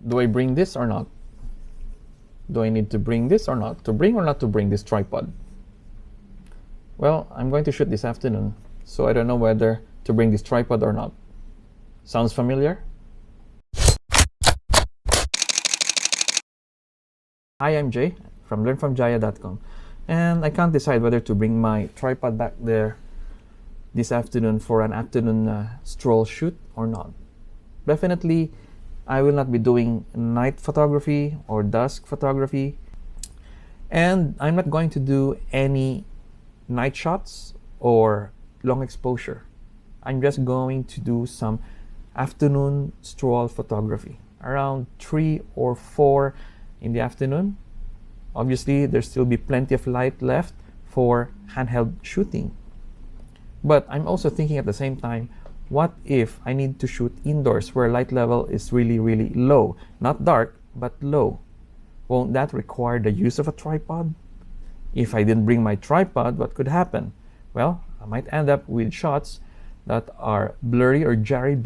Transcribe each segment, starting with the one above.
do I bring this or not? Do I need to bring this or not? To bring or not to bring this tripod? Well, I'm going to shoot this afternoon, so I don't know whether to bring this tripod or not. Sounds familiar? Hi, I'm Jay from learnfromjaya.com, and I can't decide whether to bring my tripod back there this afternoon for an afternoon stroll shoot or not. Definitely, I will not be doing night photography or dusk photography, and I'm not going to do any night shots or long exposure. I'm just going to do some afternoon stroll photography around 3 or 4 in the afternoon. Obviously, there still be plenty of light left for handheld shooting. But I'm also thinking at the same time, what if I need to shoot indoors where light level is really, really low? Not dark, but low. Won't that require the use of a tripod? If I didn't bring my tripod, what could happen? Well, I might end up with shots that are blurry or jarry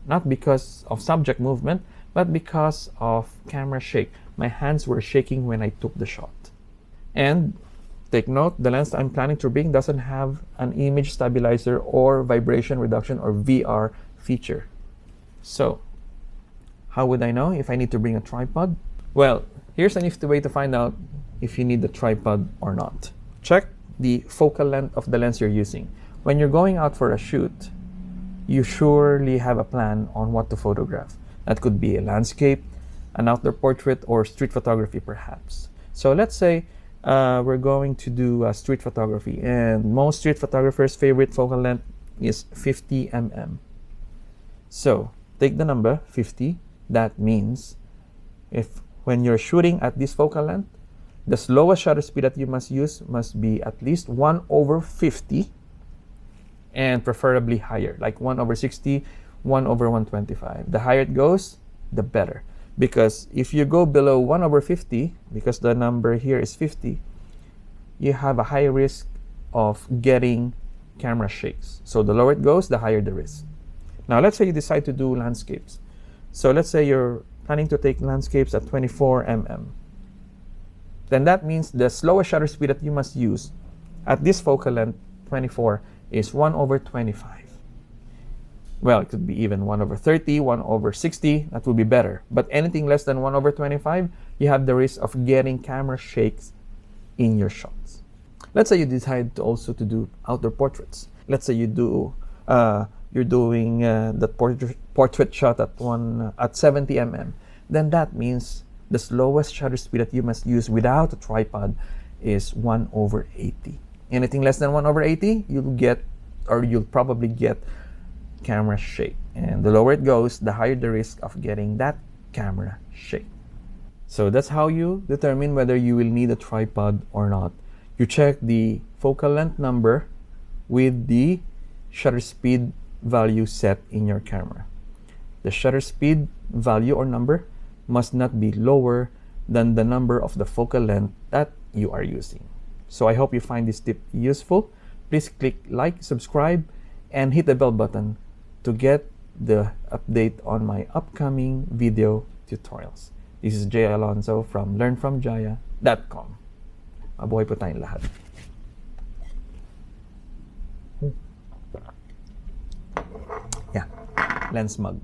not because of subject movement, but because of camera shake. My hands were shaking when I took the shot. And take note, the lens I'm planning to bring doesn't have an image stabilizer or vibration reduction or VR feature. So, how would I know if I need to bring a tripod? Well, here's a nifty way to find out if you need a tripod or not. Check the focal length of the lens you're using. When you're going out for a shoot, you surely have a plan on what to photograph. That could be a landscape, an outdoor portrait, or street photography perhaps. So let's say we're going to do street photography, and most street photographers' favorite focal length is 50 mm. So take the number 50. That means when you're shooting at this focal length, the slowest shutter speed that you must use must be at least 1/50, and preferably higher, like 1/60, 1/125. The higher it goes, the better. Because if you go below 1/50, because the number here is 50, you have a high risk of getting camera shakes. So the lower it goes, the higher the risk. Now let's say you decide to do landscapes. So let's say you're planning to take landscapes at 24 mm. Then that means the slowest shutter speed that you must use at this focal length, 24, is 1/25. Well, it could be even 1/30, 1/60, that would be better. But anything less than 1/25, you have the risk of getting camera shakes in your shots. Let's say you decide to also to do outdoor portraits. Let's say you're doing the portrait shot at 70 mm. Then that means the slowest shutter speed that you must use without a tripod is 1/80. Anything less than 1/80, you'll probably get camera shake. And the lower it goes, the higher the risk of getting that camera shake. So that's how you determine whether you will need a tripod or not. You check the focal length number with the shutter speed value set in your camera. The shutter speed value or number must not be lower than the number of the focal length that you are using. So I hope you find this tip useful. Please click like, subscribe, and hit the bell button to get the update on my upcoming video tutorials. This is Jay Alonzo from learnfromjaya.com. Mabuhay po tayong lahat. Yeah, lens mug.